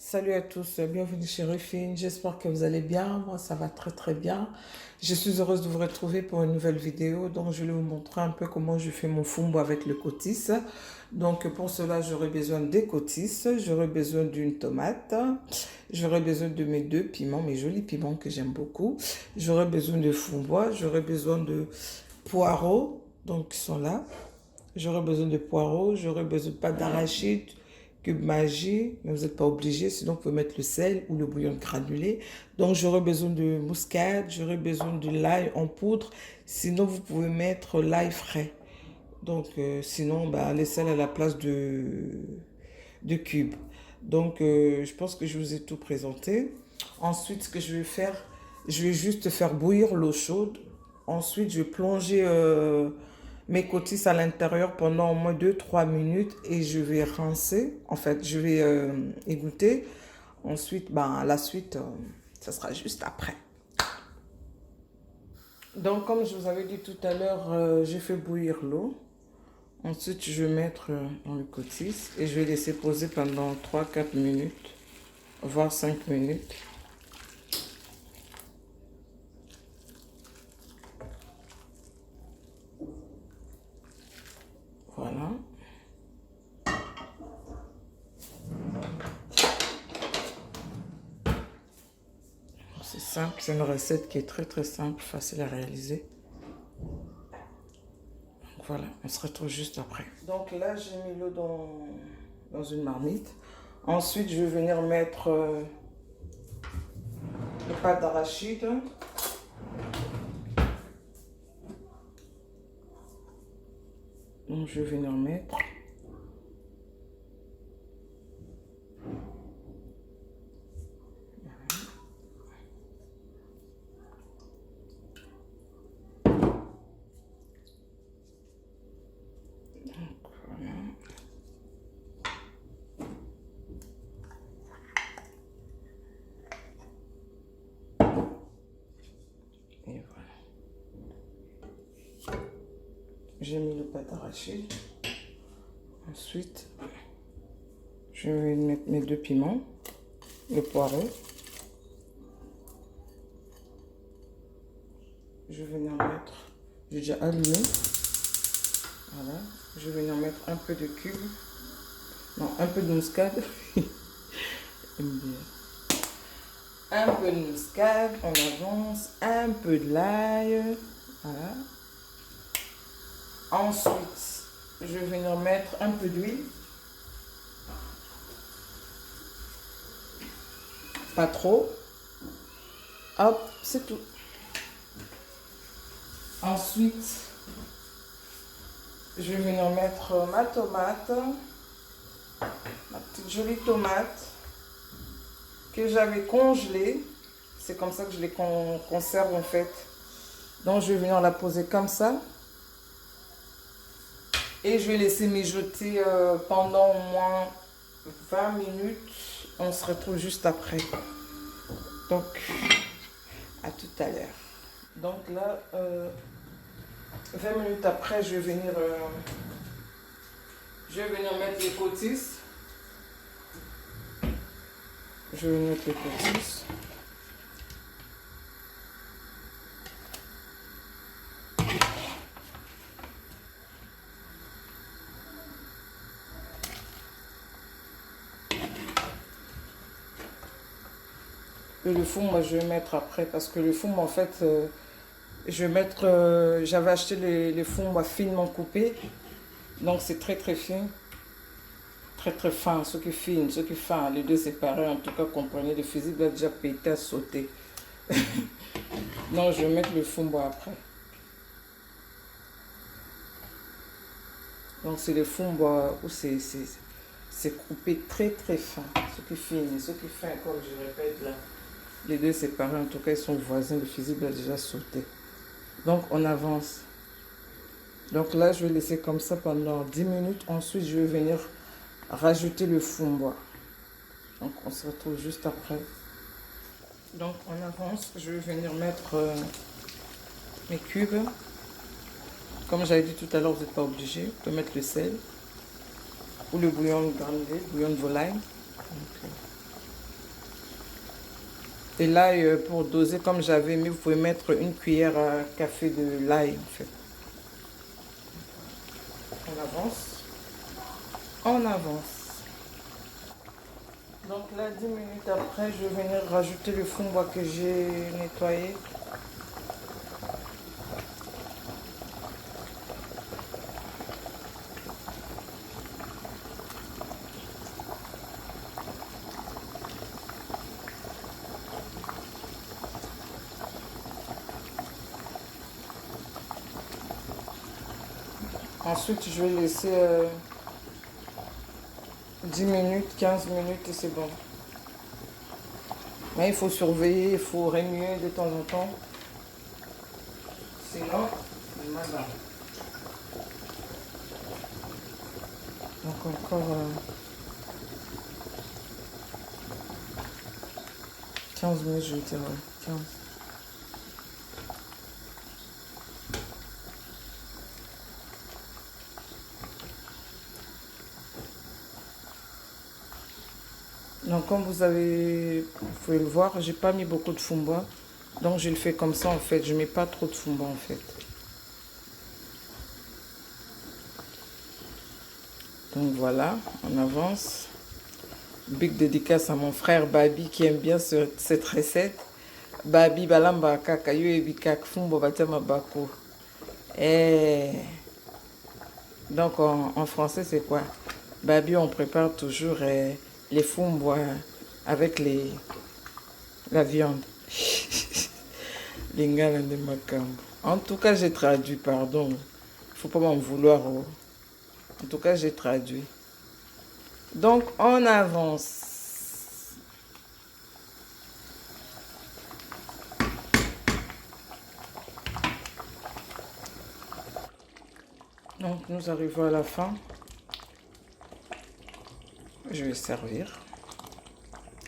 Salut à tous, bienvenue chez Rufine. J'espère que vous allez bien. Moi, ça va très très bien. Je suis heureuse de vous retrouver pour une nouvelle vidéo. Donc, je vais vous montrer un peu comment je fais mon fumbo avec le cotis. Donc, pour cela, j'aurai besoin des cotis, j'aurai besoin d'une tomate, j'aurai besoin de mes deux piments, mes jolis piments que j'aime beaucoup. J'aurai besoin de fumbois, j'aurai besoin de poireaux, donc ils sont là. J'aurai besoin de poireaux, j'aurai besoin de pâte d'arachide, cube magie, mais vous n'êtes pas obligé, sinon vous pouvez mettre le sel ou le bouillon granulé. Donc j'aurai besoin de muscade, j'aurai besoin de l'ail en poudre, sinon vous pouvez mettre l'ail frais. Donc sinon, bah, les sels à la place de cubes. Donc je pense que je vous ai tout présenté. Ensuite, ce que je vais faire, je vais juste faire bouillir l'eau chaude. Ensuite, je vais plonger mes cotis à l'intérieur pendant au moins 2 3 minutes et je vais rincer. En fait, je vais égoutter. Ensuite, ben, la suite, ça sera juste après. Donc, comme je vous avais dit tout à l'heure, j'ai fait bouillir l'eau. Ensuite, je vais mettre dans le cotis et je vais laisser poser pendant 3 4 minutes, voire 5 minutes. Voilà. C'est simple, c'est une recette qui est très très simple, facile à réaliser. Voilà, on se retrouve juste après. Donc là, j'ai mis l'eau dans une marmite. Ensuite, je vais venir mettre le pâte d'arachide. Donc, je vais venir mettre. Donc, voilà. Et voilà. J'ai mis le pâte d'arachide. Ensuite, je vais mettre mes deux piments, le poireau. Je vais venir mettre, j'ai déjà allumé. Voilà. Je vais venir mettre un peu de cube. Non, un peu de muscade. Un peu de muscade, on avance. Un peu de l'ail. Voilà. Ensuite, je vais venir mettre un peu d'huile. Pas trop. Hop, c'est tout. Ensuite, je vais venir mettre ma tomate. Ma petite jolie tomate que j'avais congelée. C'est comme ça que je les conserve en fait. Donc, je vais venir la poser comme ça. Et je vais laisser mijoter pendant au moins 20 minutes. On se retrouve juste après. Donc, à tout à l'heure. Donc là, 20 minutes après, je vais venir mettre les cotis. Je vais mettre les cotis. Et le four, moi, je vais mettre après parce que le four, en fait, je vais mettre. J'avais acheté les fours, moi, finement coupés. Donc, c'est très, très fin. Très, très fin. Ce qui est fin, ce qui est fin. Les deux séparés, en tout cas, comprenez, le fusible a déjà pété à sauter. Non, je vais mettre le four après. Donc, c'est le four où c'est coupé très, très fin. Ce qui est fin. Ce qui est fin, comme je répète là. Les deux séparés, en tout cas, ils sont voisins. Le fusible a déjà sauté. Donc, on avance. Donc là, je vais laisser comme ça pendant 10 minutes. Ensuite, je vais venir rajouter le fumbois. Donc, on se retrouve juste après. Donc, on avance. Je vais venir mettre mes cubes. Comme j'avais dit tout à l'heure, vous n'êtes pas obligé. Vous pouvez mettre le sel ou le bouillon granulé, bouillon de volaille. Donc, Et l'ail, pour doser comme j'avais mis, vous pouvez mettre une cuillère à café de l'ail en fait. On avance. On avance. Donc là, 10 minutes après, je vais venir rajouter le fond bois que j'ai nettoyé. Ensuite, je vais laisser 10 minutes, 15 minutes et c'est bon. Mais il faut surveiller, il faut remuer de temps en temps. Sinon, il m'a barré. Donc encore 15 minutes, je dirais. 15. Donc comme vous pouvez le voir, j'ai pas mis beaucoup de fond bois. Donc je le fais comme ça en fait, je mets pas trop de fond bois en fait. Donc voilà, on avance. Big dédicace à mon frère Babi qui aime bien cette recette. Babi balamba kaka yo ebikak fumbo batema bako. Et donc en français c'est quoi? Babi on prépare toujours les fumbo avec la viande. Lingala de makambo. En tout cas j'ai traduit, pardon. Faut pas m'en vouloir. Oh. En tout cas j'ai traduit. Donc on avance. Donc nous arrivons à la fin. Je vais servir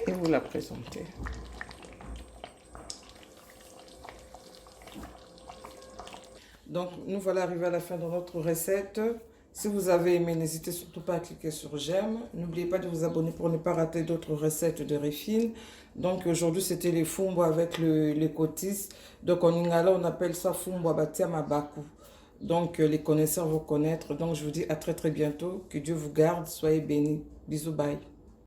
et vous la présenter. Donc nous voilà arrivés à la fin de notre recette. Si vous avez aimé, n'hésitez surtout pas à cliquer sur j'aime. N'oubliez pas de vous abonner pour ne pas rater d'autres recettes de Rifine. Donc aujourd'hui c'était les fumbo avec les cotis. Donc en lingala on appelle ça fumbo batia mabaku. Donc les connaisseurs vont connaître. Donc je vous dis à très très bientôt. Que Dieu vous garde. Soyez bénis. Bisous, bye.